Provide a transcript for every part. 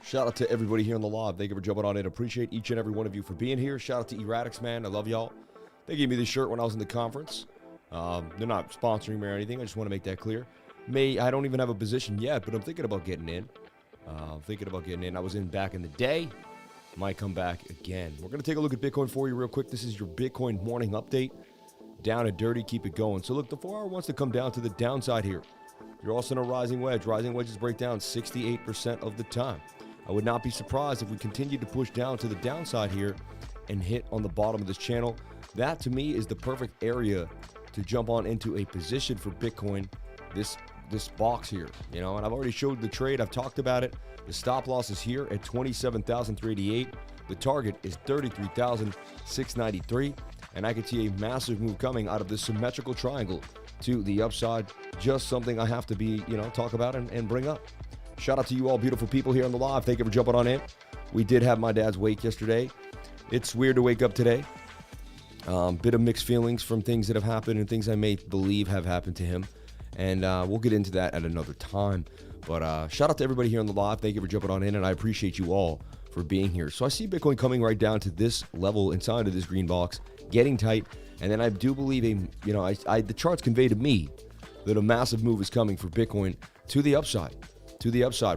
Shout out to everybody here on the live. Thank you for jumping on in. Appreciate each and every one of you for being here. Shout out to Erratics, man. I love y'all. They gave me this shirt when I was in the conference. They're not sponsoring me or anything. I just want to make that clear. I don't even have a position yet, but I'm thinking about getting in. I was in back in the day. Might come back again. We're going to take a look at Bitcoin for you real quick. This is your Bitcoin morning update. Down and dirty, keep it going. So look, the 4 hour wants to come down to the downside here. You're also in a rising wedge. Rising wedges break down 68% of the time. I would not be surprised if we continue to push down to the downside here and hit on the bottom of this channel. That to me is the perfect area to jump on into a position for Bitcoin. This box here, you know, and I've already showed the trade. I've talked about it. The stop loss is here at 27,388. The target is 33,693, and I can see a massive move coming out of this symmetrical triangle to the upside. Just something I have to be, talk about and bring up. Shout out to you all beautiful people here on the live. Thank you for jumping on in. We did have my dad's wake yesterday. It's weird to wake up today. Bit of mixed feelings from things that have happened and things I may believe have happened to him. And we'll get into that at another time. But shout out to everybody here on the live. Thank you for jumping on in, and I appreciate you all for being here. So I see Bitcoin coming right down to this level inside of this green box, getting tight. And then I do believe, the charts convey to me that a massive move is coming for Bitcoin to the upside.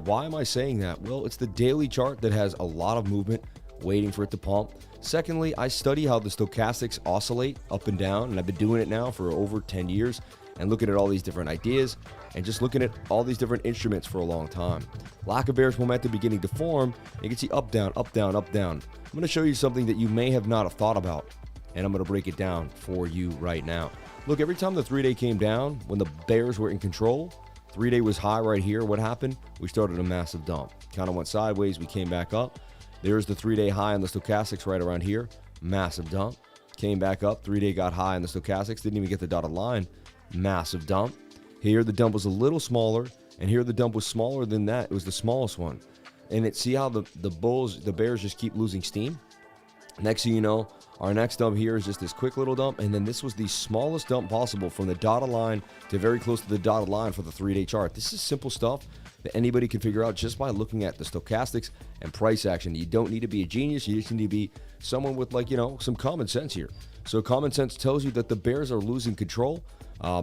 Why am I saying that? Well, it's the daily chart that has a lot of movement waiting for it to pump. Secondly, I study how the stochastics oscillate up and down, and I've been doing it now for over 10 years and looking at all these different ideas and just looking at all these different instruments for a long time. Lack of bearish momentum beginning to form. You can see up, down, up, down, up, down. I'm going to show you something that you may have not have thought about, and I'm going to break it down for you right now. Look, every time the 3-day came down, when the bears were in control, 3-day was high right here. What happened? We started a massive dump. Kind of went sideways. We came back up. There's the 3-day high on the stochastics right around here. Massive dump. Came back up. 3-day got high on the stochastics. Didn't even get the dotted line. Massive dump. Here the dump was a little smaller, and here the dump was smaller than that. It was the smallest one. And see how the bears just keep losing steam? Next thing you know, Our next dump here is just this quick little dump, and then this was the smallest dump possible from the dotted line to very close to the dotted line for the 3-day chart. This is simple stuff that anybody can figure out just by looking at the stochastics and price action. You don't need to be a genius. You just need to be someone with, like, some common sense here. So common sense tells you that the bears are losing control.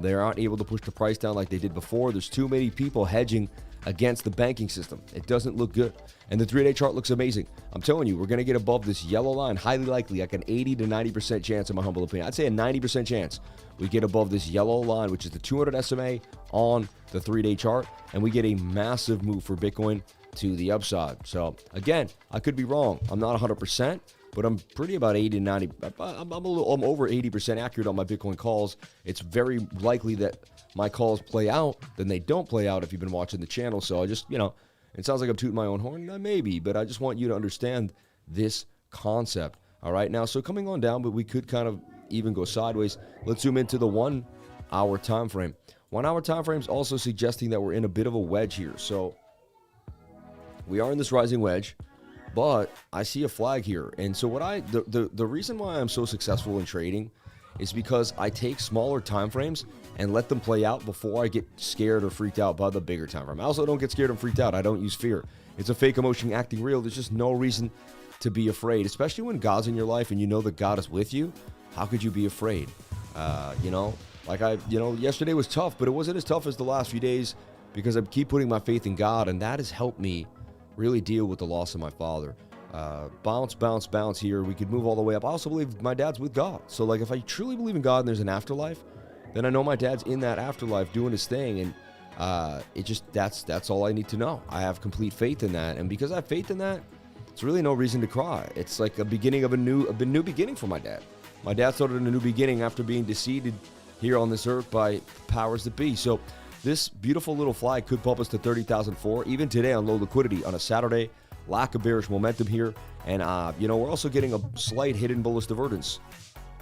They aren't able to push the price down like they did before. There's too many people hedging against the banking system. It doesn't look good. And the 3-day chart looks amazing. I'm telling you, we're going to get above this yellow line, highly likely, like an 80 to 90% chance in my humble opinion. I'd say a 90% chance we get above this yellow line, which is the 200 SMA on the 3-day chart, and we get a massive move for Bitcoin to the upside. So again, I could be wrong. I'm not 100%, but I'm pretty about 80 to 90. I'm over 80% accurate on my Bitcoin calls. It's very likely that my calls play out than they don't play out if you've been watching the channel. So I just, it sounds like I'm tooting my own horn. Maybe, but I just want you to understand this concept. All right, now, so coming on down, but we could kind of even go sideways. Let's zoom into the 1 hour time frame. 1 hour time frame is also suggesting that we're in a bit of a wedge here. So we are in this rising wedge, but I see a flag here. And so the reason why I'm so successful in trading is because I take smaller time frames and let them play out before I get scared or freaked out by the bigger time frame. I also don't get scared and freaked out. I don't use fear. It's a fake emotion acting real. There's just no reason to be afraid, especially when God's in your life and you know that God is with you. How could you be afraid? Yesterday was tough, but it wasn't as tough as the last few days because I keep putting my faith in God, and that has helped me really deal with the loss of my father. Bounce here. We could move all the way up. I also believe my dad's with God. So, like, if I truly believe in God and there's an afterlife, then I know my dad's in that afterlife doing his thing, and that's all I need to know. I have complete faith in that, and because I have faith in that, it's really no reason to cry. It's like a beginning of a new beginning for my dad. My dad started a new beginning after being deceived here on this earth by powers that be. So this beautiful little flag could pump us to 30,004 even today on low liquidity on a Saturday. Lack of bearish momentum here, and we're also getting a slight hidden bullish divergence.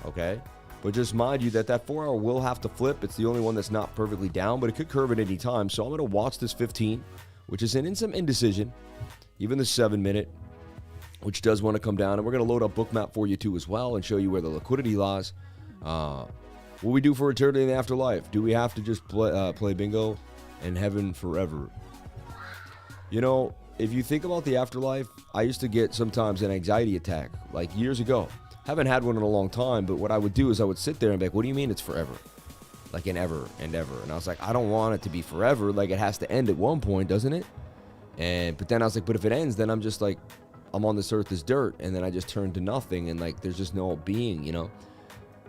Okay, but just mind you that 4 hour will have to flip. It's the only one that's not perfectly down, but it could curve at any time. So I'm going to watch this 15, which is in some indecision, even the 7 minute, which does want to come down, and we're going to load up BOOKMAP for you too as well and show you where the liquidity lies. What we do for eternity in the afterlife? Do we have to just play bingo in heaven forever? If you think about the afterlife, I used to get sometimes an anxiety attack, like years ago. Haven't had one in a long time, but what I would do is I would sit there and be like, what do you mean it's forever? Like in ever and ever. And I was like, I don't want it to be forever. Like, it has to end at one point, doesn't it? But then I was like, but if it ends, then I'm just like, I'm on this earth as dirt, and then I just turn to nothing, and like there's just no being, The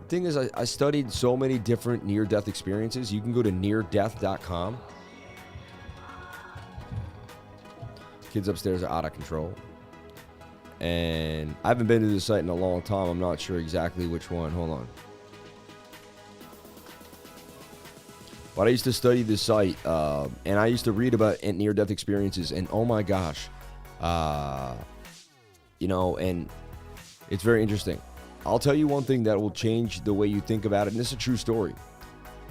thing is, I studied so many different near-death experiences. You can go to neardeath.com. Kids upstairs are out of control. And I haven't been to this site in a long time. I'm not sure exactly which one. Hold on. But I used to study this site, and I used to read about near-death experiences, and oh my gosh. And it's very interesting. I'll tell you one thing that will change the way you think about it, and this is a true story.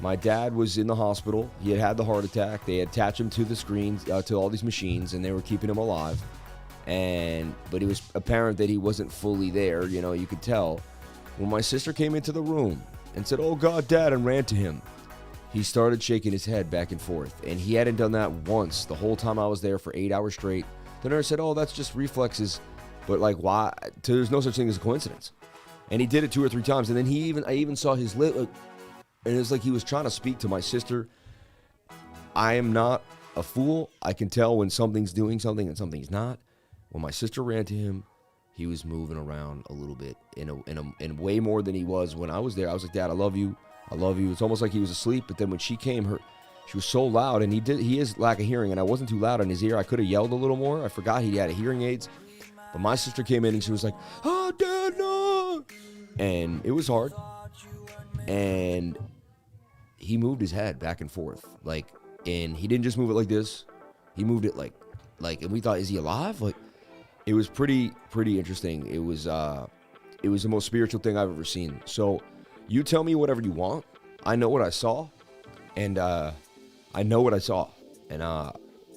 My dad was in the hospital. He had the heart attack. They attached him to the screens, to all these machines, and they were keeping him alive. But it was apparent that he wasn't fully there. You could tell. When my sister came into the room and said, "Oh God, Dad," and ran to him, he started shaking his head back and forth. And he hadn't done that once the whole time I was there for 8 hours straight. The nurse said, "Oh, that's just reflexes." But like, why? There's no such thing as a coincidence. And he did it 2 or 3 times. And then I even saw his lip. And it was like he was trying to speak to my sister. I am not a fool. I can tell when something's doing something and something's not. When my sister ran to him, he was moving around a little bit in way more than he was when I was there. I was like, "Dad, I love you. I love you." It's almost like he was asleep. But then when she came, she was so loud, and he is lack of hearing, and I wasn't too loud in his ear. I could have yelled a little more. I forgot he had hearing aids. But my sister came in and she was like, "Oh, Dad, no!" And it was hard. And he moved his head back and forth, and he didn't just move it like this. He moved it like, and we thought, is he alive? Like, it was pretty interesting. It was the most spiritual thing I've ever seen. So, you tell me whatever you want. I know what I saw, and I know what I saw, and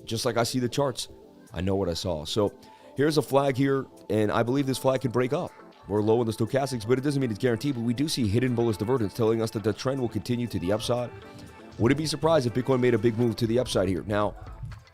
just like I see the charts, I know what I saw. So, here's a flag here, and I believe this flag can break up. We're low in the stochastics, but it doesn't mean it's guaranteed. But we do see hidden bullish divergence telling us that the trend will continue to the upside. Wouldn't be surprised if Bitcoin made a big move to the upside here. Now,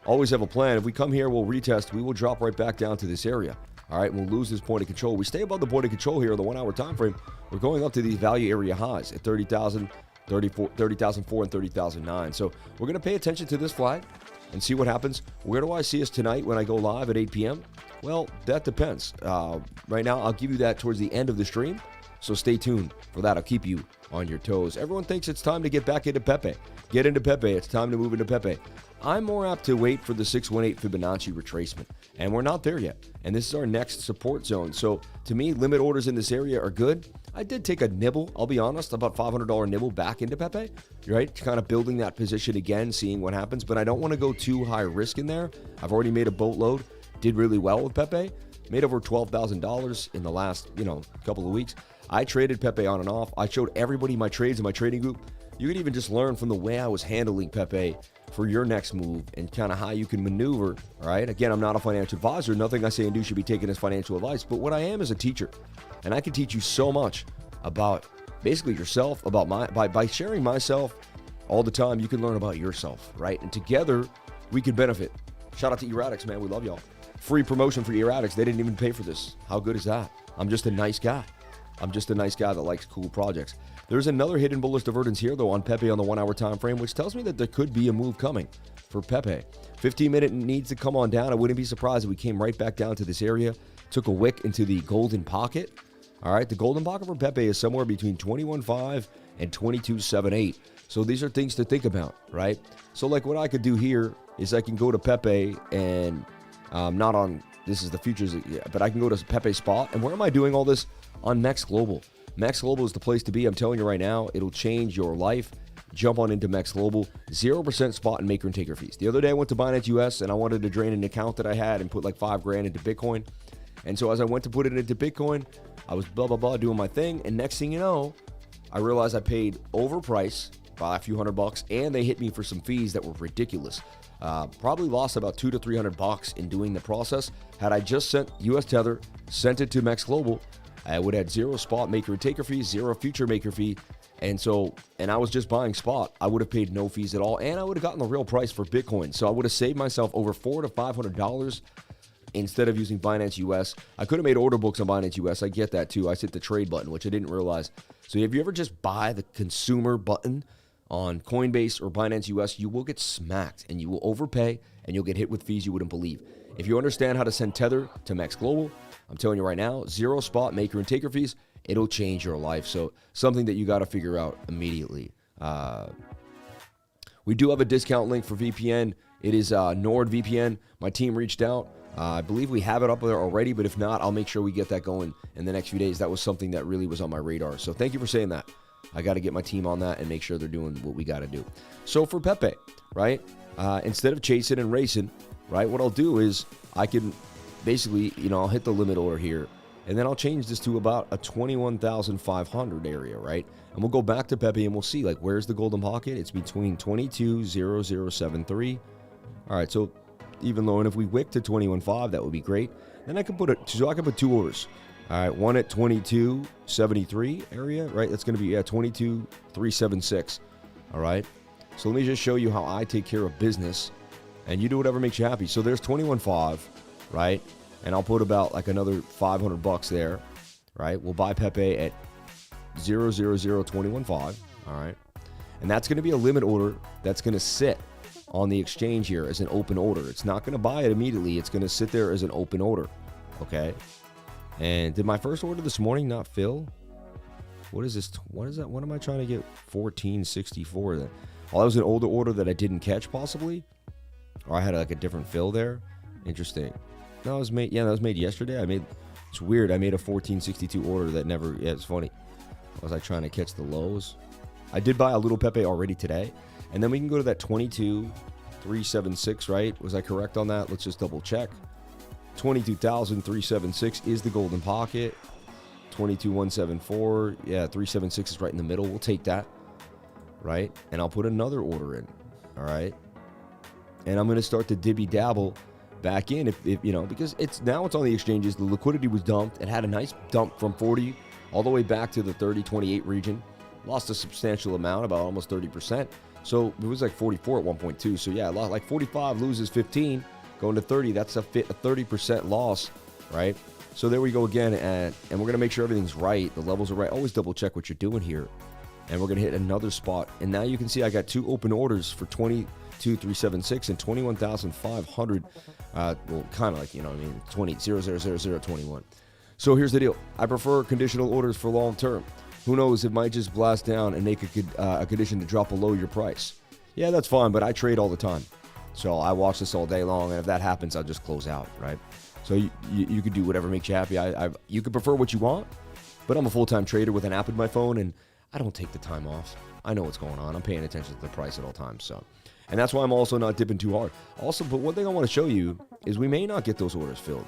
always have a plan. If we come here, we'll retest. We will drop right back down to this area. All right, we'll lose this point of control. We stay above the point of control here in the 1 hour time frame. We're going up to these value area highs at 30,000, 30,004, and 30,009. So we're going to pay attention to this flag and see what happens. Where do I see us tonight when I go live at 8 p.m.? Well, that depends. Right now, I'll give you that towards the end of the stream. So stay tuned for that. I'll keep you on your toes. Everyone thinks it's time to get back into PEPE. Get into PEPE. It's time to move into PEPE. I'm more apt to wait for the 618 Fibonacci retracement, and we're not there yet. And this is our next support zone. So to me, limit orders in this area are good. I did take a nibble, I'll be honest, about $500 nibble back into PEPE, right? Kind of building that position again, seeing what happens, but I don't want to go too high risk in there. I've already made a boatload, did really well with PEPE, made over $12,000 in the last, couple of weeks. I traded PEPE on and off. I showed everybody my trades in my trading group. You can even just learn from the way I was handling PEPE for your next move and kind of how you can maneuver, all right? Again, I'm not a financial advisor. Nothing I say and do should be taken as financial advice, but what I am is a teacher, and I can teach you so much about basically yourself, about by sharing myself all the time. You can learn about yourself, right? And together, we can benefit. Shout out to Erratics, man. We love y'all. Free promotion for Erratics. They didn't even pay for this. How good is that? I'm just a nice guy. I'm just a nice guy that likes cool projects. There's another hidden bullish divergence here, though, on PEPE on the 1 hour time frame, which tells me that there could be a move coming for PEPE. 15-minute needs to come on down. I wouldn't be surprised if we came right back down to this area, took a wick into the golden pocket. All right, the golden pocket for PEPE is somewhere between 21.5 and 22.78. So these are things to think about, right? So like what I could do here is I can go to PEPE and not on, this is the futures, but I can go to PEPE spot. And where am I doing all this? On MEX Global. MEX Global is the place to be. I'm telling you right now, it'll change your life. Jump on into MEX Global. 0% spot and maker and taker fees. The other day I went to Binance US and I wanted to drain an account that I had and put like $5,000 into Bitcoin. And so as I went to put it into Bitcoin, I was doing my thing. And next thing you know, I realized I paid overpriced by a few $100, and they hit me for some fees that were ridiculous. Probably lost about $200 to $300 in doing the process. Had I just sent US Tether, sent it to MEX Global, I would have had 0 spot maker and taker fees, 0 future maker fee. And I was just buying spot. I would have paid no fees at all, and I would have gotten the real price for Bitcoin. So I would have saved myself over $400 to $500 instead of using Binance US. I could have made order books on Binance US. I get that too. I hit the trade button, which I didn't realize. So if you ever just buy the consumer button on Coinbase or Binance US, you will get smacked and you will overpay and you'll get hit with fees you wouldn't believe. If you understand how to send Tether to MEX Global, I'm telling you right now, 0 spot maker and taker fees, it'll change your life. So something that you got to figure out immediately. We do have a discount link for VPN. It is NordVPN. My team reached out. I believe we have it up there already, but if not, I'll make sure we get that going in the next few days. That was something that really was on my radar. So thank you for saying that. I got to get my team on that and make sure they're doing what we got to do. So for PEPE, right, instead of chasing and racing, right, what I'll do is I can basically, I'll hit the limit order here, and then I'll change this to about a 21,500 area, right? And we'll go back to PEPE and we'll see, like, where's the golden pocket? It's between 22,0073. All right, so even low, and if we wick to 21.5, that would be great. Then I can put 2 orders. All right, one at 22.73 area, right? That's going to be 22.376. All right. So let me just show you how I take care of business, and you do whatever makes you happy. So there's 21.5, right? And I'll put about like another $500 there, right? We'll buy PEPE at 0.00021.5. All right, and that's going to be a limit order that's going to sit on the exchange here as an open order. It's not going to buy it immediately. It's going to sit there as an open order. Okay. And did my first order this morning not fill? What is this? What is that? What am I trying to get? 1464 then. Oh, that was an older order that I didn't catch possibly. Or I had like a different fill there. Interesting. No, it was made. Yeah, that was made yesterday. It's weird. I made a 1462 order that never. Yeah, it's funny. Was I trying to catch the lows? I did buy a little PEPE already today. And then we can go to that 22,376, right? Was I correct on that? Let's just double check. 22,376 is the golden pocket. 22,174. Yeah, 376 is right in the middle. We'll take that, right? And I'll put another order in, all right? And I'm going to start to dibby dabble back in if you know, because it's on the exchanges. The liquidity was dumped. It had a nice dump from 40 all the way back to the 30-28 region. Lost a substantial amount, about almost 30%. So it was like 44 at 1.2. So yeah, like 45 loses 15, going to 30. That's a 30% loss, right? So there we go again, and we're going to make sure everything's right. The levels are right. Always double check what you're doing here. And we're going to hit another spot. And now you can see I got 2 open orders for 22,376 and 21,500. Well, kind of like, you know what I mean, 20,000,021. So here's the deal. I prefer conditional orders for long term. Who knows, it might just blast down and make a condition to drop below your price. Yeah, that's fine, but I trade all the time. So I watch this all day long, and if that happens, I'll just close out, right? So you could do whatever makes you happy. You could prefer what you want, but I'm a full-time trader with an app in my phone, and I don't take the time off. I know what's going on. I'm paying attention to the price at all times. So, and that's why I'm also not dipping too hard. Also, but one thing I want to show you is we may not get those orders filled.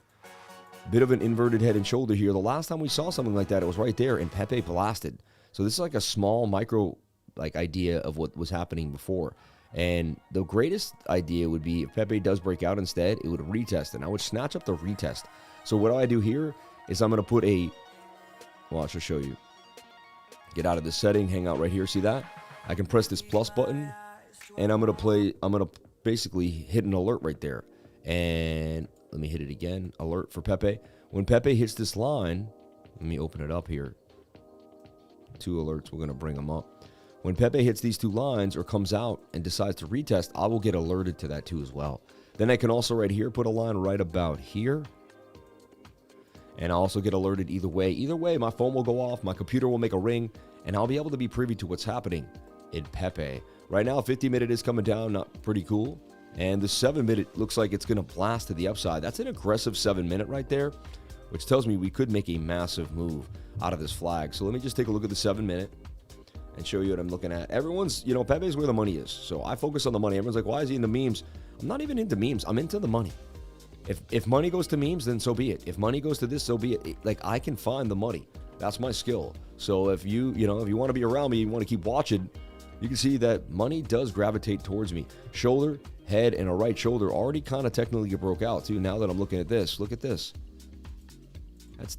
Bit of an inverted head and shoulder here. The last time we saw something like that, it was right there, and PEPE blasted. So this is like a small micro idea of what was happening before. And the greatest idea would be if PEPE does break out instead, it would retest, and I would snatch up the retest. So what I do here is I'm going to put well, I'll just show you. Get out of the setting, hang out right here. See that? I can press this plus button, and I'm going to basically hit an alert right there. And let me hit it again. Alert for PEPE. When PEPE hits this line, let me open it up here. 2 alerts. We're going to bring them up. When PEPE hits these 2 lines or comes out and decides to retest, I will get alerted to that too as well. Then I can also right here put a line right about here. And I'll also get alerted either way. Either way, my phone will go off, my computer will make a ring, and I'll be able to be privy to what's happening in PEPE. Right now, 50-minute is coming down, not pretty cool. And the 7-minute looks like it's going to blast to the upside. That's an aggressive 7-minute right there, which tells me we could make a massive move out of this flag. So let me just take a look at the 7-minute and show you what I'm looking at. Everyone's, PEPE is where the money is. So I focus on the money. Everyone's like, why is he into memes? I'm not even into memes. I'm into the money. If money goes to memes, then so be it. If money goes to this, so be it. Like, I can find the money. That's my skill. So if you want to be around me, you want to keep watching, you can see that money does gravitate towards me. Shoulder, head, and a right shoulder already kind of technically broke out too. Now that I'm looking at this, look at this.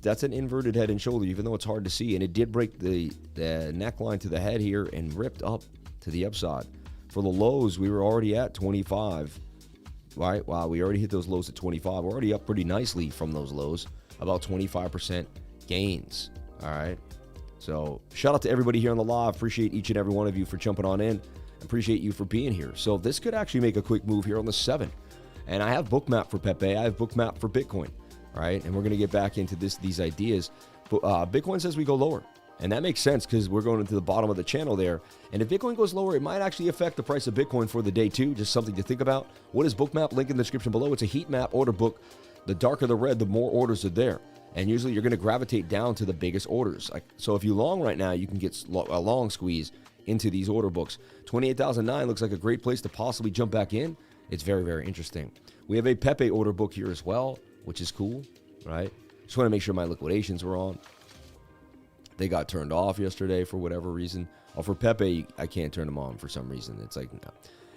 That's an inverted head and shoulder, even though it's hard to see. And it did break the neckline to the head here and ripped up to the upside. For the lows, we were already at 25. Right? Wow, we already hit those lows at 25. We're already up pretty nicely from those lows. About 25% gains. All right. So shout out to everybody here on the live. Appreciate each and every one of you for jumping on in. Appreciate you for being here. So this could actually make a quick move here on the 7. And I have BOOKMAP for PEPE. I have BOOKMAP for Bitcoin. All right. And we're going to get back into these ideas. But Bitcoin says we go lower. And that makes sense because we're going into the bottom of the channel there. And if Bitcoin goes lower, it might actually affect the price of Bitcoin for the day too. Just something to think about. What is BOOKMAP? Link in the description below. It's a heat map order book. The darker the red, the more orders are there. And usually you're going to gravitate down to the biggest orders. So if you long right now, you can get a long squeeze into these order books. 28,009 looks like a great place to possibly jump back in. It's very, very interesting. We have a PEPE order book here as well, which is cool, right? Just want to make sure my liquidations were on. They got turned off yesterday for whatever reason. Oh, for PEPE, I can't turn them on for some reason. It's like, no.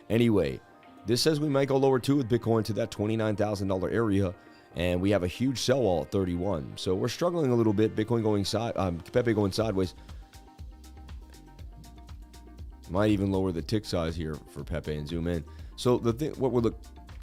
Anyway, this says we might go lower too with Bitcoin to that $29,000 area. And we have a huge sell wall at 31. So we're struggling a little bit. Bitcoin going PEPE going sideways. Might even lower the tick size here for PEPE and zoom in. So the thing, what we're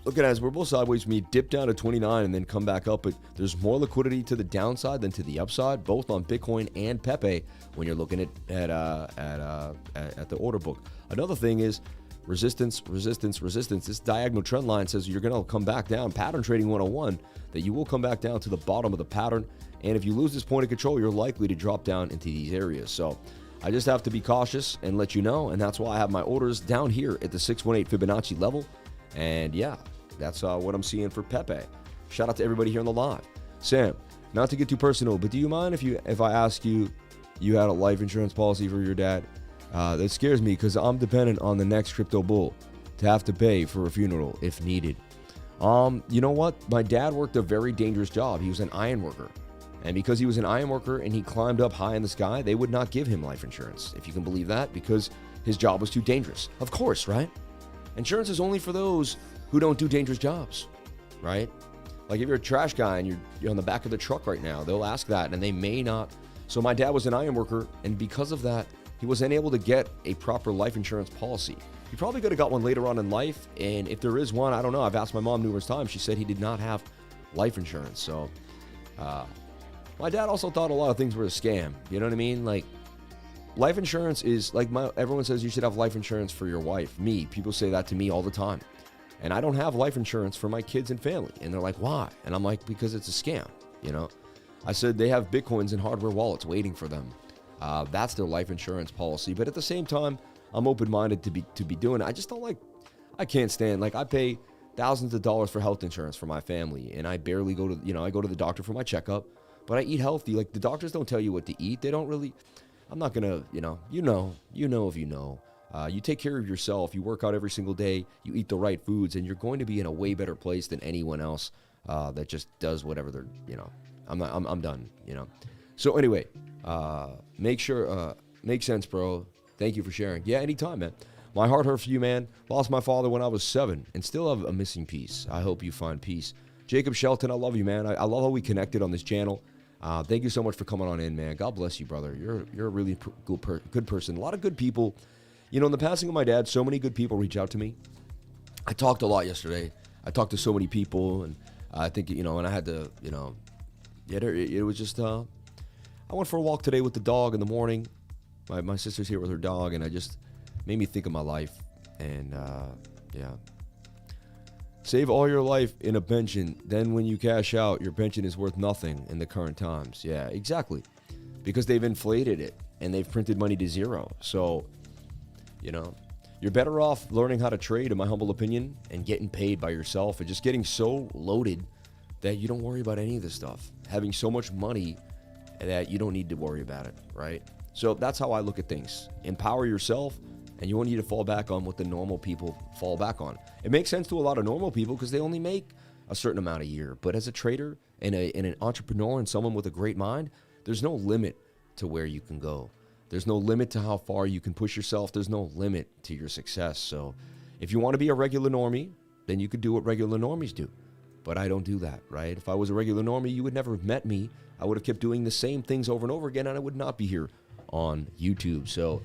looking at is we're both sideways. We dip down to 29 and then come back up. But there's more liquidity to the downside than to the upside, both on Bitcoin and PEPE when you're looking at the order book. Another thing is resistance, resistance, resistance. This diagonal trend line says you're going to come back down. Pattern trading 101, that you will come back down to the bottom of the pattern. And if you lose this point of control, you're likely to drop down into these areas. So I just have to be cautious and let you know. And that's why I have my orders down here at the 618 Fibonacci level. And yeah, that's what I'm seeing for PEPE. Shout out to everybody here on the live. Sam, not to get too personal, but do you mind if I ask you had a life insurance policy for your dad? That scares me because I'm dependent on the next crypto bull to have to pay for a funeral if needed. You know what? My dad worked a very dangerous job. He was an iron worker. And because he was an iron worker and he climbed up high in the sky, they would not give him life insurance, if you can believe that, because his job was too dangerous. Of course, right? Insurance is only for those who don't do dangerous jobs. right? Like if you're a trash guy and you're on the back of the truck right now, they'll ask that and they may not. So my dad was an iron worker, and because of that, he wasn't able to get a proper life insurance policy. He probably could have got one later on in life, and if there is one, I don't know. I've asked my mom numerous times. She said he did not have life insurance. So my dad also thought a lot of things were a scam. You know what I mean? Like life insurance is like everyone says you should have life insurance for your wife. People say that to me all the time. And I don't have life insurance for my kids and family. And they're like, why? And I'm like, because it's a scam, you know? I said they have Bitcoins and hardware wallets waiting for them. That's their life insurance policy. But at the same time, I'm open-minded to be doing it. I just don't like, I can't stand, like I pay thousands of dollars for health insurance for my family. And I barely go to, I go to the doctor for my checkup, but I eat healthy. Like the doctors don't tell you what to eat. They don't really, I'm not going to, you know if you know. You take care of yourself. You work out every single day. You eat the right foods, and you're going to be in a way better place than anyone else that just does whatever they're, I'm done, So anyway, make sense, bro. Thank you for sharing. Yeah, anytime, man. My heart hurt for you, man. Lost my father when I was 7 and still have a missing piece. I hope you find peace. Jacob Shelton, I love you, man. I love how we connected on this channel. Thank you so much for coming on in, man. God bless you, brother. You're a really good person. A lot of good people. In the passing of my dad, so many good people reach out to me. I talked a lot yesterday. I talked to so many people, and I think, and I had to, it was just, I went for a walk today with the dog in the morning. My sister's here with her dog, and I just made me think of my life. And, yeah. Save all your life in a pension. Then when you cash out, your pension is worth nothing in the current times. Yeah, exactly. Because they've inflated it, and they've printed money to zero. So, you're better off learning how to trade, in my humble opinion, and getting paid by yourself and just getting so loaded that you don't worry about any of this stuff. Having so much money that you don't need to worry about it, right? So that's how I look at things. Empower yourself, and you won't need to fall back on what the normal people fall back on. It makes sense to a lot of normal people because they only make a certain amount a year. But as a trader and an entrepreneur and someone with a great mind, there's no limit to where you can go. There's no limit to how far you can push yourself. There's no limit to your success. So if you want to be a regular normie, then you could do what regular normies do. But I don't do that, right? If I was a regular normie, you would never have met me. I would have kept doing the same things over and over again, and I would not be here on YouTube. So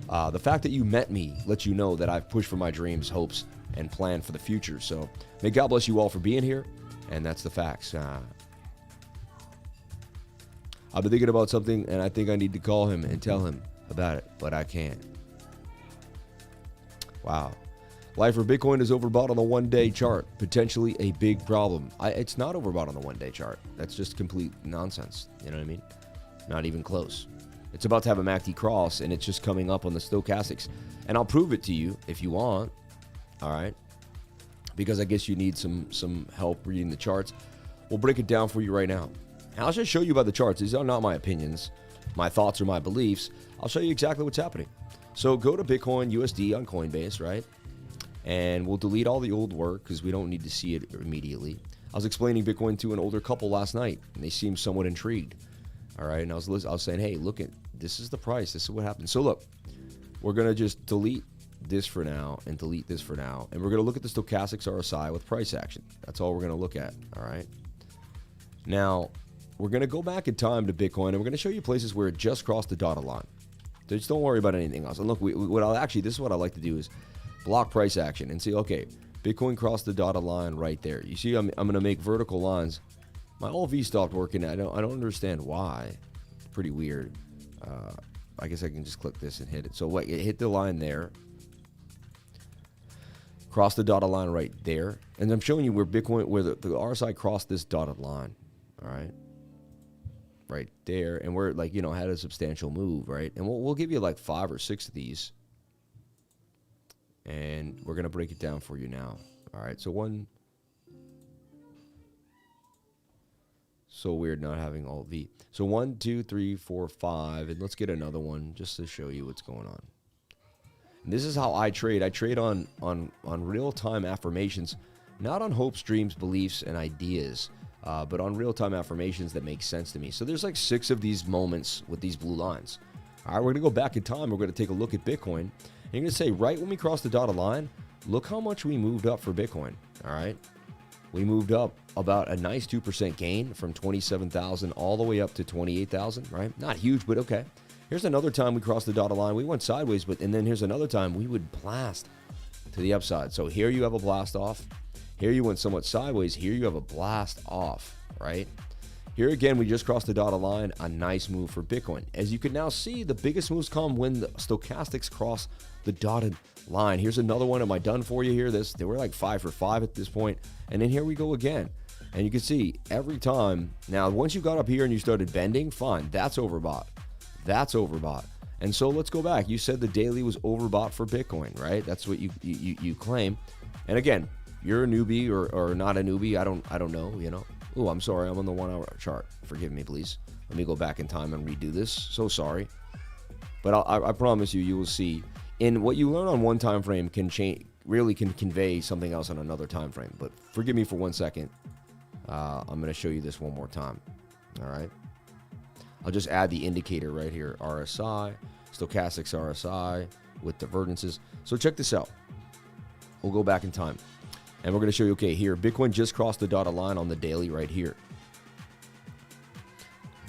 the fact that you met me lets you know that I've pushed for my dreams, hopes, and planned for the future. So may God bless you all for being here, and that's the facts. I've been thinking about something, and I think I need to call him and tell him about it, but I can't. Wow. Life for Bitcoin is overbought on the one-day chart. Potentially a big problem. It's not overbought on the one-day chart. That's just complete nonsense. You know what I mean? Not even close. It's about to have a MACD cross, and it's just coming up on the stochastics. And I'll prove it to you if you want. All right? Because I guess you need some help reading the charts. We'll break it down for you right now. I'll just show you by the charts. These are not my opinions, my thoughts, or my beliefs. I'll show you exactly what's happening. So go to Bitcoin USD on Coinbase, right? And we'll delete all the old work because we don't need to see it immediately. I was explaining Bitcoin to an older couple last night, and they seemed somewhat intrigued. All right, and I was saying, hey, look at this is the price. This is what happened. So look, we're gonna just delete this for now and delete this for now, and we're gonna look at the stochastics RSI with price action. That's all we're gonna look at. All right. Now, we're going to go back in time to Bitcoin, and we're going to show you places where it just crossed the dotted line. So just don't worry about anything else. And look, this is what I like to do is block price action and see, okay, Bitcoin crossed the dotted line right there. You see, I'm going to make vertical lines. My LV stopped working. I don't understand why. It's pretty weird. I guess I can just click this and hit it. So what? It hit the line there. Cross the dotted line right there. And I'm showing you where the RSI crossed this dotted line. All right. Right there, and we're like, had a substantial move, right? And we'll give you like 5 or 6 of these, and we're gonna break it down for you now. All right, so one, so weird not having all V. So 1, 2, 3, 4, 5, and let's get another one just to show you what's going on. And this is how I trade. I trade on real-time affirmations, not on hopes, dreams, beliefs, and ideas. But on real-time affirmations that make sense to me. So there's like 6 of these moments with these blue lines. All right, we're going to go back in time. We're going to take a look at Bitcoin. And you're going to say, right when we crossed the dotted line, look how much we moved up for Bitcoin. All right. we moved up about a nice 2% gain from 27,000 all the way up to 28,000, right? Not huge, but okay. Here's another time we crossed the dotted line. We went sideways, and then here's another time we would blast to the upside. So here you have a blast off. Here you went somewhat sideways. Here you have a blast off, right? Here again, we just crossed the dotted line. A nice move for Bitcoin. As you can now see, the biggest moves come when the stochastics cross the dotted line. Here's another one. Am I done for you here? They were like 5 for 5 at this point. And then here we go again. And you can see every time. Now, once you got up here and you started bending, fine. That's overbought. That's overbought. And so let's go back. You said the daily was overbought for Bitcoin, right? That's what you claim. And again, you're a newbie or not a newbie. I don't know, you know. Oh, I'm sorry. I'm on the 1 hour chart. Forgive me, please. Let me go back in time and redo this. So sorry. But I promise you, you will see. And what you learn on one time frame can change, really can convey something else on another time frame. But forgive me for 1 second. I'm going to show you this one more time. All right. I'll just add the indicator right here. RSI, stochastics RSI with divergences. So check this out. We'll go back in time. And we're going to show you, okay, here, Bitcoin just crossed the dotted line on the daily right here.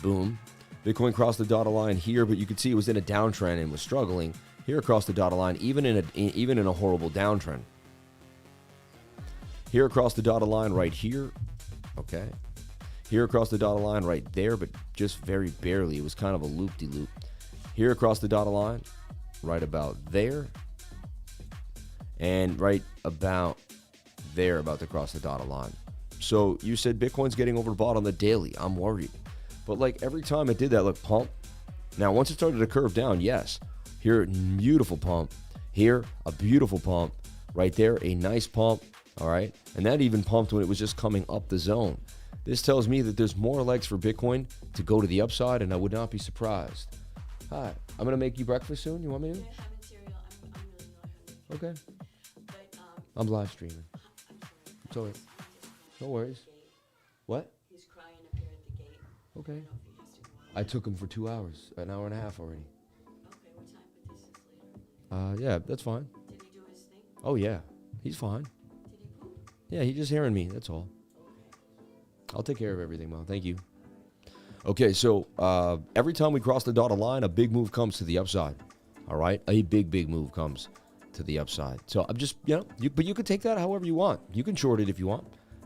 Boom. Bitcoin crossed the dotted line here, but you could see it was in a downtrend and was struggling. Here across the dotted line, even in a horrible downtrend. Here across the dotted line right here. Okay. Here across the dotted line right there, but just very barely. It was kind of a loop-de-loop. Here across the dotted line, right about there. And right about there, about to cross the dotted line. So you said Bitcoin's getting overbought on the daily. I'm worried. But like every time it did that, look, pump. Now, once it started to curve down, yes. Here, beautiful pump. Here, a beautiful pump. Right there, a nice pump. All right. And that even pumped when it was just coming up the zone. This tells me that there's more legs for Bitcoin to go to the upside, and I would not be surprised. Hi. I'm going to make you breakfast soon. You want me to? I'm having cereal. I'm really not hungry. Okay. But, I'm live streaming. I'm sorry. It's all right. No worries. What? He's crying up here at the gate. Okay. I don't know if he has to go on. I took him for 2 hours, an hour and a half already. Okay, what time? But this is later. Yeah, that's fine. Did he do his thing? Oh, yeah. He's fine. Did he poop? Yeah, he's just hearing me. That's all. Okay. I'll take care of everything, Mom. Thank you. Okay, so every time we cross the dotted line, a big move comes to the upside. All right? A big move comes to the upside. So I'm just, but you can take that however you want. You can short it if you want.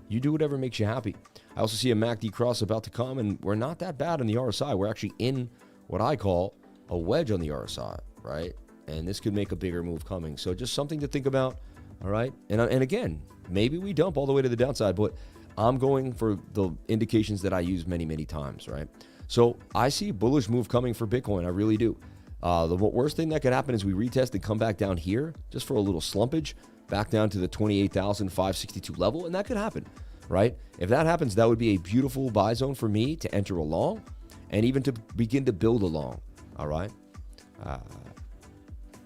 You do whatever makes you happy. I also see a MACD cross about to come, and we're not that bad on the RSI. We're actually in what I call a wedge on the RSI, right? And this could make a bigger move coming. So just something to think about, all right? And again, maybe we dump all the way to the downside, but I'm going for the indications that I use many times, right? So I see a bullish move coming for Bitcoin. I really do. The worst thing that could happen is we retest and come back down here just for a little slumpage, back down to the 28,562 level, and that could happen, right? If that happens, that would be a beautiful buy zone for me to enter along and even to begin to build along, all right?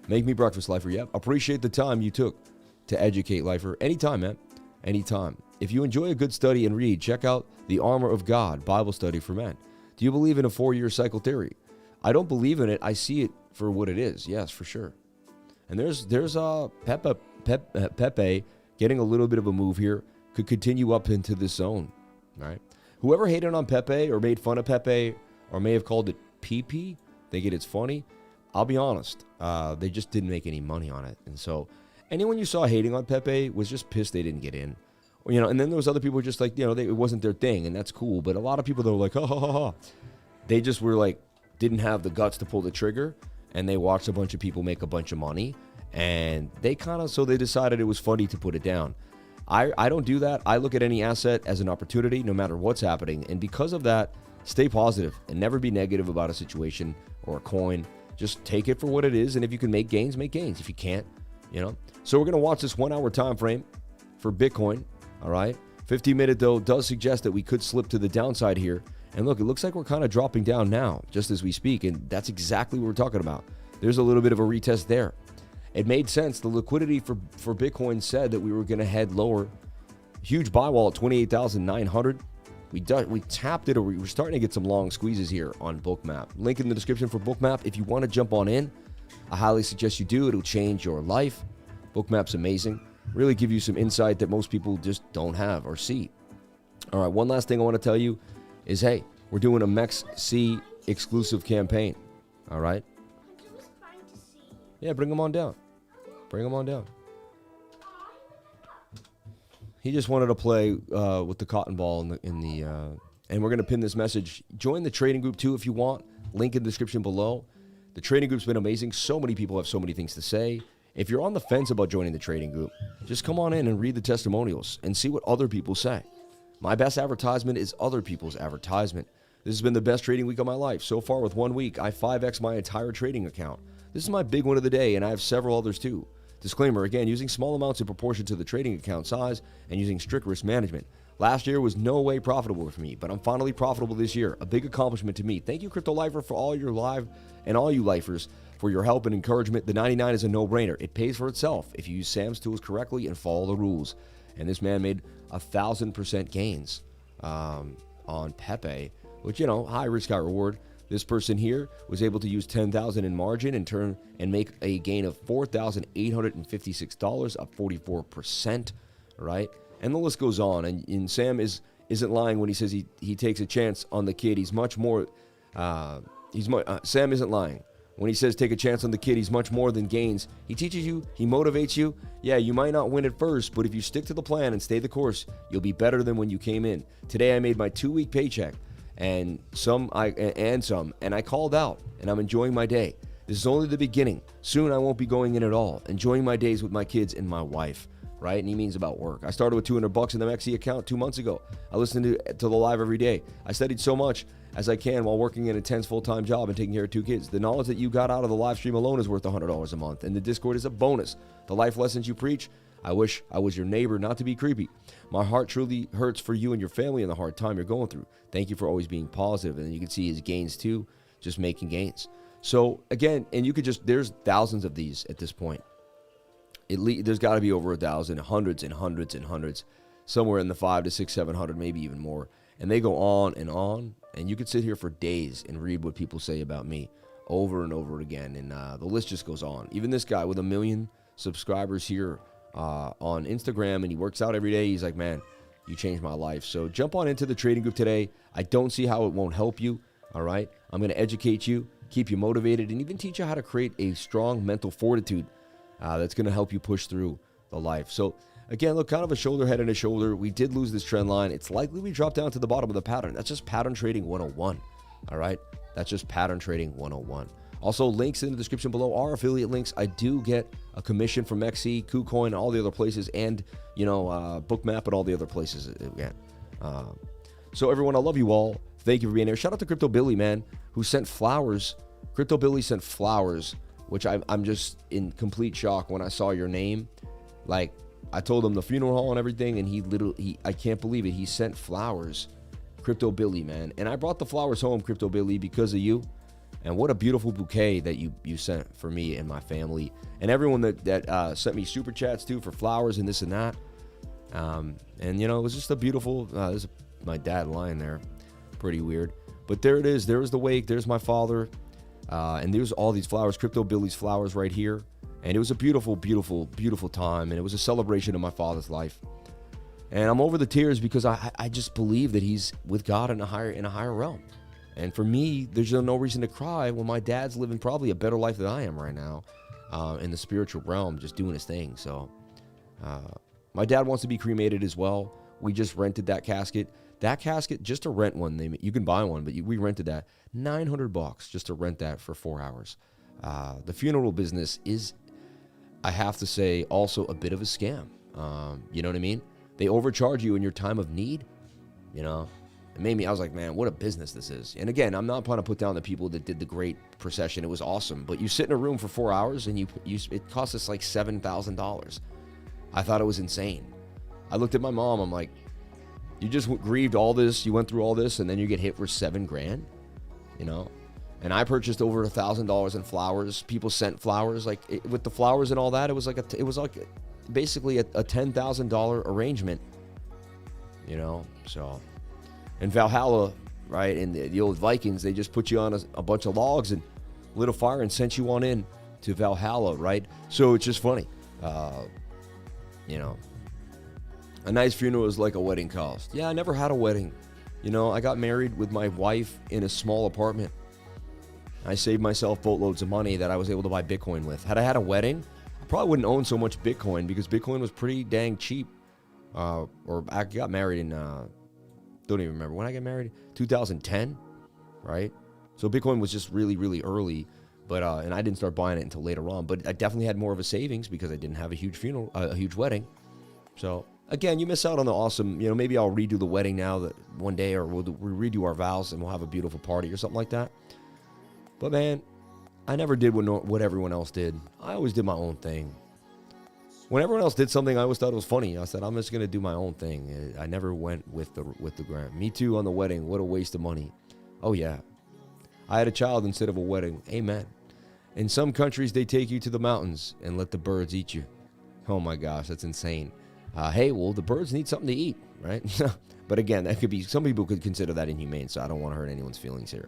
Make me breakfast, Lifer. Yep. Appreciate the time you took to educate, Lifer. Anytime, man. Anytime. If you enjoy a good study and read, check out The Armor of God, Bible Study for Men. Do you believe in a 4-year cycle theory? I don't believe in it. I see it for what it is. Yes, for sure. And there's Pepe getting a little bit of a move here. Could continue up into this zone. All right. Whoever hated on Pepe or made fun of Pepe or may have called it PP, thinking it's funny, I'll be honest. They just didn't make any money on it. And so anyone you saw hating on Pepe was just pissed they didn't get in. And then there was other people just like, it wasn't their thing, and that's cool. But a lot of people that were like, ha, ha, ha, ha. They just were like, didn't have the guts to pull the trigger, and they watched a bunch of people make a bunch of money, and they decided it was funny to put it down. I don't do that. I look at any asset as an opportunity, no matter what's happening. And because of that, stay positive and never be negative about a situation or a coin. Just take it for what it is, and if you can make gains, make gains. If you can't, So we're going to watch this 1 hour time frame for Bitcoin. All right. 15-minute, though, does suggest that we could slip to the downside here. And look, it looks like we're kind of dropping down now, just as we speak. And that's exactly what we're talking about. There's a little bit of a retest there. It made sense. The liquidity for Bitcoin said that we were going to head lower. Huge buy wall at 28,900. We tapped it, or we were starting to get some long squeezes here on BOOKMAP. Link in the description for BOOKMAP. If you want to jump on in, I highly suggest you do. It'll change your life. BOOKMAP's amazing. really give you some insight that most people just don't have or see. All right, one last thing I want to tell you is, hey, we're doing a MEXC exclusive campaign. All right? Yeah, bring them on down. Bring them on down. He just wanted to play with the cotton ball and we're going to pin this message. Join the trading group too if you want. Link in the description below. The trading group's been amazing. So many people have so many things to say. If you're on the fence about joining the trading group, just come on in and read the testimonials and see what other people say. My best advertisement is other people's advertisement. This has been the best trading week of my life. So far with 1 week, I 5x my entire trading account. This is my big one of the day, and I have several others too. Disclaimer, again, using small amounts in proportion to the trading account size and using strict risk management. Last year was no way profitable for me, but I'm finally profitable this year. A big accomplishment to me. Thank you, Crypto Lifer, for all your live and all you lifers for your help and encouragement. The 99 is a no-brainer. It pays for itself if you use Sam's tools correctly and follow the rules. And this man made 1,000% gains on PEPE, which, you know, high risk, high reward. This person here was able to use $10,000 in margin and make a gain of $4,856, up 44%, right? And the list goes on. And Sam isn't lying when he says he takes a chance on the kid. He's much more. Sam isn't lying when he says take a chance on the kid. He's much more than gains. He teaches you. He motivates you. Yeah, you might not win at first, but if you stick to the plan and stay the course, you'll be better than when you came in. Today I made my 2-week paycheck. And I called out, and I'm enjoying my day. This is only the beginning. Soon I won't be going in at all. Enjoying my days with my kids and my wife, right? And he means about work. I started with $200 in the MEXC account 2 months ago. I listened to the live every day. I studied so much as I can while working an intense full-time job and taking care of 2 kids. The knowledge that you got out of the live stream alone is worth $100 a month, and the Discord is a bonus. The life lessons you preach, I wish I was your neighbor, not to be creepy. My heart truly hurts for you and your family and the hard time you're going through. Thank you for always being positive. And you can see his gains too, just making gains. So again, and you could there's thousands of these at this point. There's got to be over 1,000, hundreds and hundreds and hundreds, somewhere in the 500 to 600, 700, maybe even more. And they go on. And you could sit here for days and read what people say about me over and over again. And the list just goes on. Even this guy with 1 million subscribers here on Instagram, and he works out every day. He's like, man, you changed my life. So jump on into the trading group today. I don't see how it won't help you. All right. I'm going to educate you, keep you motivated, and even teach you how to create a strong mental fortitude that's going to help you push through the life. So again, look, kind of a shoulder, head and a shoulder. We did lose this trend line. It's likely we dropped down to the bottom of the pattern. That's just pattern trading 101. All right. That's just pattern trading 101. Also, links in the description below are affiliate links. I do get a commission from MEXC, KuCoin, and all the other places, and, you know, BookMap and all the other places again. So, everyone, I love you all. Thank you for being here. Shout out to Crypto Billy, man, who sent flowers. Crypto Billy sent flowers, which I'm just in complete shock when I saw your name. Like, I told him the funeral hall and everything, and I can't believe it. He sent flowers. Crypto Billy, man. And I brought the flowers home, Crypto Billy, because of you. And what a beautiful bouquet that you sent for me and my family, and everyone that sent me super chats too for flowers and this and that. And you know, it was just a beautiful. There's my dad lying there, pretty weird. But there it is. There was the wake. There's my father, and there's all these flowers. Crypto Billy's flowers right here, and it was a beautiful, beautiful, beautiful time, and it was a celebration of my father's life. And I'm over the tears because I just believe that he's with God in a higher realm. And for me, there's no reason to cry when my dad's living probably a better life than I am right now in the spiritual realm, just doing his thing. So my dad wants to be cremated as well. We just rented that casket. That casket, just to rent one, you can buy one, but we rented that. $900 just to rent that for 4 hours. The funeral business is, I have to say, also a bit of a scam. You know what I mean? They overcharge you in your time of need, you know? It made me, I was like, man, what a business this is. And again, I'm not trying to put down the people that did the great procession. It was awesome. But you sit in a room for 4 hours and it cost us like $7,000. I thought it was insane. I looked at my mom. I'm like, you just grieved all this. You went through all this and then you get hit for $7,000, you know? And I purchased over $1,000 in flowers. People sent flowers. Like with the flowers and all that, it was like basically a $10,000 arrangement, you know? So... And Valhalla, right, and the old Vikings, they just put you on a bunch of logs and lit a fire and sent you on in to Valhalla, right? So it's just funny. you know, a nice funeral is like a wedding cost. Yeah, I never had a wedding. You know, I got married with my wife in a small apartment. I saved myself boatloads of money that I was able to buy Bitcoin with. Had I had a wedding, I probably wouldn't own so much Bitcoin because Bitcoin was pretty dang cheap. Or I got married in, don't even remember when I got married, 2010, right? So Bitcoin was just really, really early, but and I didn't start buying it until later on. But I definitely had more of a savings because I didn't have a huge funeral, a huge wedding. So again, you miss out on the awesome, you know, maybe I'll redo the wedding now that one day, or we'll redo our vows and we'll have a beautiful party or something like that. But man, I never did what everyone else did. I always did my own thing. When everyone else did something, I always thought it was funny. I said, I'm just going to do my own thing. I never went with the grant. Me too on the wedding. What a waste of money. Oh yeah. I had a child instead of a wedding. Amen. In some countries, they take you to the mountains and let the birds eat you. Oh my gosh, that's insane. Hey, well, the birds need something to eat, right? But again, that could be, some people could consider that inhumane, so I don't want to hurt anyone's feelings here.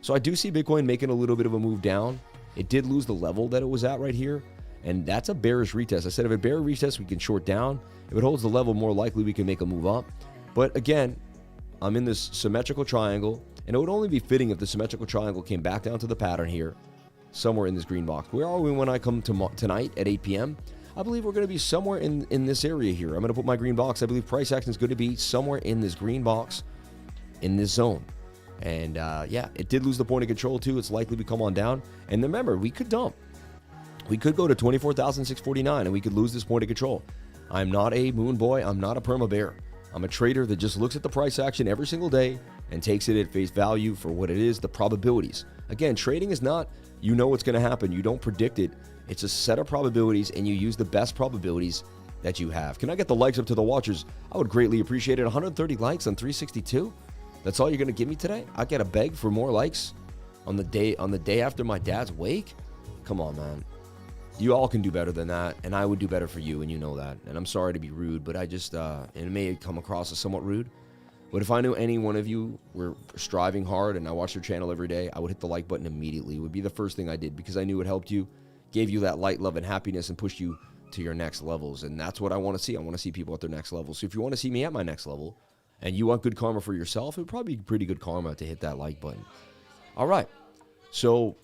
So I do see Bitcoin making a little bit of a move down. It did lose the level that it was at right here, and that's a bearish retest. I said if a bear retest, we can short down. If it holds the level, more likely we can make a move up. But again, I'm in this symmetrical triangle, and it would only be fitting if the symmetrical triangle came back down to the pattern here, somewhere in this green box. Where are we when I come to tonight at 8 p.m.? I believe we're going to be somewhere in this area here. I'm going to put my green box. I believe price action is going to be somewhere in this green box, in this zone. And yeah, it did lose the point of control too. It's likely to come on down. And remember, we could dump. We could go to 24,649 and we could lose this point of control. I'm not a moon boy. I'm not a perma bear. I'm a trader that just looks at the price action every single day and takes it at face value for what it is, the probabilities. Again, trading is not, you know what's going to happen. You don't predict it. It's a set of probabilities and you use the best probabilities that you have. Can I get the likes up to the watchers? I would greatly appreciate it. 130 likes on 362. That's all you're going to give me today? I got to beg for more likes on the day after my dad's wake? Come on, man. You all can do better than that, and I would do better for you, and you know that. And I'm sorry to be rude, but I just, and it may come across as somewhat rude, but if I knew any one of you were striving hard and I watched your channel every day, I would hit the like button immediately. It would be the first thing I did because I knew it helped you, gave you that light, love, and happiness, and pushed you to your next levels. And that's what I want to see. I want to see people at their next level. So if you want to see me at my next level, and you want good karma for yourself, it would probably be pretty good karma to hit that like button. All right. So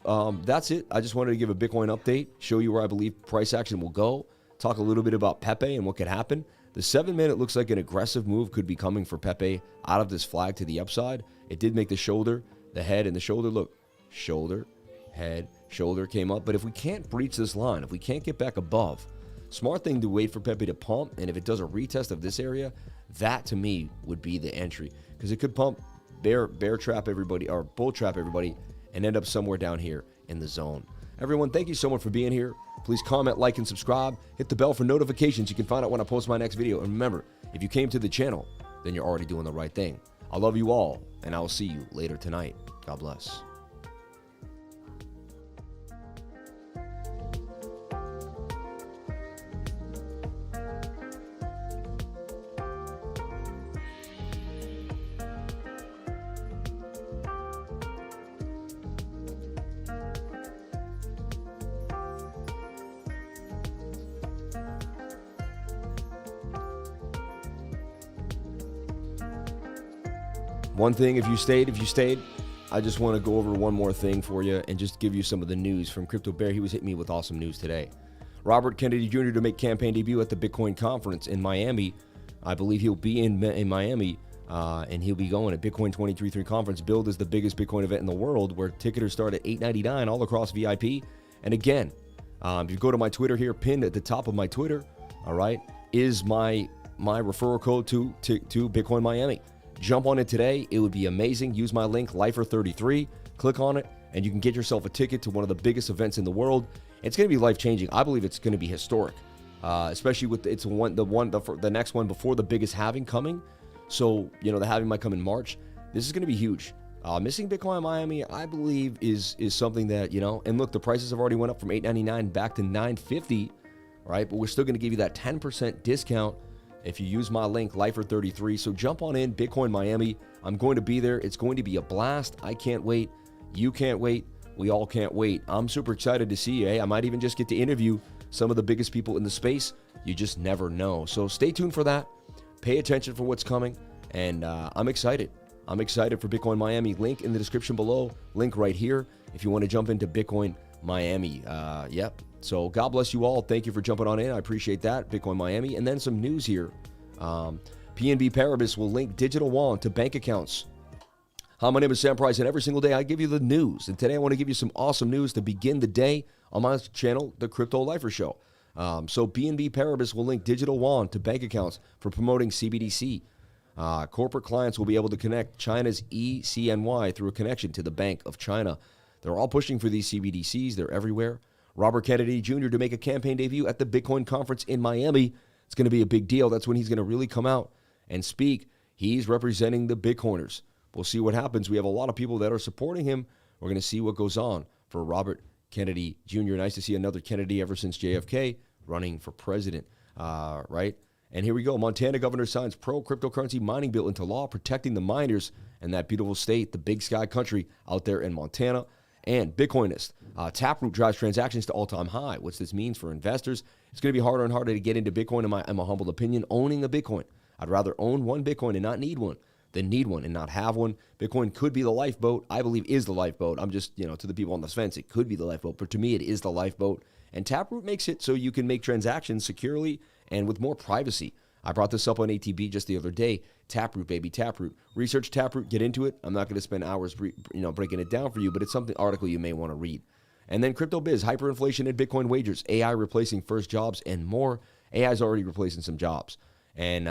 that's it. I just wanted to give a Bitcoin update, show you where I believe price action will go, talk a little bit about PEPE and what could happen. The 7-minute looks like an aggressive move could be coming for PEPE out of this flag to the upside. It did make the shoulder, the head, and the shoulder look. Shoulder, head, shoulder came up. But if we can't breach this line, if we can't get back above, smart thing to wait for PEPE to pump. And if it does a retest of this area, that to me would be the entry because it could pump, bear trap everybody, or bull trap everybody, and end up somewhere down here in the zone. Everyone, thank you so much for being here. Please comment, like, and subscribe. Hit the bell for notifications. You can find out when I post my next video. And remember, if you came to the channel, then you're already doing the right thing. I love you all, and I will see you later tonight. God bless. One thing, if you stayed, I just want to go over one more thing for you and just give you some of the news from Crypto Bear. He was hitting me with awesome news today. Robert Kennedy Jr. to make campaign debut at the Bitcoin conference in Miami. I believe he'll be in Miami, and he'll be going at Bitcoin 2023 conference. Build is the biggest Bitcoin event in the world, where ticketers start at $8.99 all across VIP. And again, if you go to my Twitter here, pinned at the top of my Twitter, all right, is my referral code to Bitcoin Miami. Jump on it today. It would be amazing. Use my link, Lifer33. Click on it, and you can get yourself a ticket to one of the biggest events in the world. It's going to be life-changing. I believe it's going to be historic, especially with the next one before the biggest halving coming. So, you know, the halving might come in March. This is going to be huge. Missing Bitcoin Miami, I believe, is something that, you know, and look, the prices have already went up from $8.99 back to $9.50, right? But we're still going to give you that 10% discount if you use my link, Lifer33. So jump on in, Bitcoin Miami. I'm going to be there. It's going to be a blast. I can't wait. You can't wait. We all can't wait. I'm super excited to see you. Hey, I might even just get to interview some of the biggest people in the space. You just never know. So stay tuned for that. Pay attention for what's coming. And I'm excited. I'm excited for Bitcoin Miami. Link in the description below. Link right here if you want to jump into Bitcoin Miami. Yep. So God bless you all. Thank you for jumping on in. I appreciate that. Bitcoin Miami. And then some news here. PNB Paribas will link digital yuan to bank accounts. Hi, my name is Sam Price, and every single day I give you the news. And today I want to give you some awesome news to begin the day on my channel, The Crypto Lifer Show. So BNB Paribas will link digital yuan to bank accounts for promoting CBDC. Corporate clients will be able to connect China's eCNY through a connection to the Bank of China. They're all pushing for these CBDCs. They're everywhere. Robert Kennedy Jr. to make a campaign debut at the Bitcoin conference in Miami. It's going to be a big deal. That's when he's going to really come out and speak. He's representing the Bitcoiners. We'll see what happens. We have a lot of people that are supporting him. We're going to see what goes on for Robert Kennedy Jr. Nice to see another Kennedy ever since JFK running for president, right? And here we go. Montana governor signs pro-cryptocurrency mining bill into law, protecting the miners in that beautiful state, the big sky country out there in Montana. And Bitcoinist, Taproot drives transactions to all-time high. What's this means for investors? It's going to be harder and harder to get into Bitcoin, in my humble opinion, owning a Bitcoin. I'd rather own one Bitcoin and not need one than need one and not have one. Bitcoin could be the lifeboat. I believe is the lifeboat. I'm just, to the people on the fence, it could be the lifeboat. But to me, it is the lifeboat. And Taproot makes it so you can make transactions securely and with more privacy. I brought this up on ATB just the other day. Taproot, baby, Taproot. Research Taproot, get into it. I'm not going to spend hours breaking it down for you, but it's something article you may want to read. And then CryptoBiz, hyperinflation in Bitcoin wagers, AI replacing first jobs, and more. AI is already replacing some jobs. And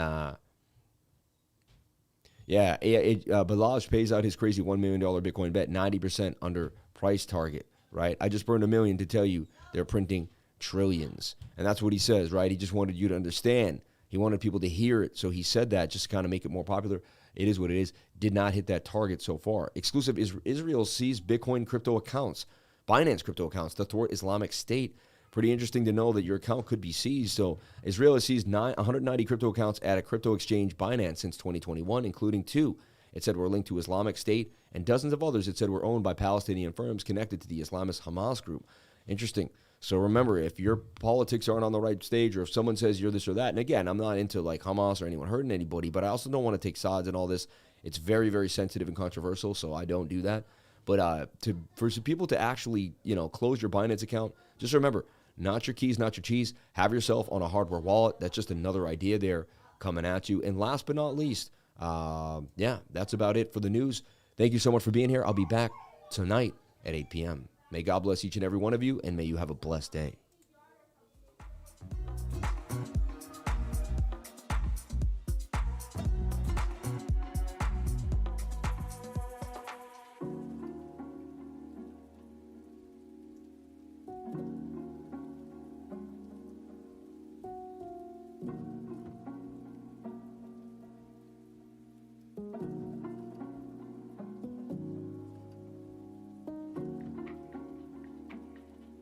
Balazs pays out his crazy $1 million Bitcoin bet, 90% under price target, right? I just burned $1 million to tell you they're printing trillions. And that's what he says, right? He just wanted you to understand. He wanted people to hear it, so he said that just to kind of make it more popular. It is what it is. Did not hit that target so far. Exclusive Israel seized Bitcoin crypto accounts, Binance crypto accounts to thwart Islamic State. Pretty interesting to know that your account could be seized. So Israel has seized 190 crypto accounts at a crypto exchange Binance since 2021, including 2 it said were linked to Islamic State, and dozens of others it said were owned by Palestinian firms connected to the Islamist Hamas group. Interesting. So remember, if your politics aren't on the right stage, or if someone says you're this or that, and again, I'm not into like Hamas or anyone hurting anybody, but I also don't want to take sides in all this. It's very, very sensitive and controversial, so I don't do that. But for some people to actually, close your Binance account, just remember, not your keys, not your cheese. Have yourself on a hardware wallet. That's just another idea there coming at you. And last but not least, that's about it for the news. Thank you so much for being here. I'll be back tonight at 8 p.m. May God bless each and every one of you, and may you have a blessed day.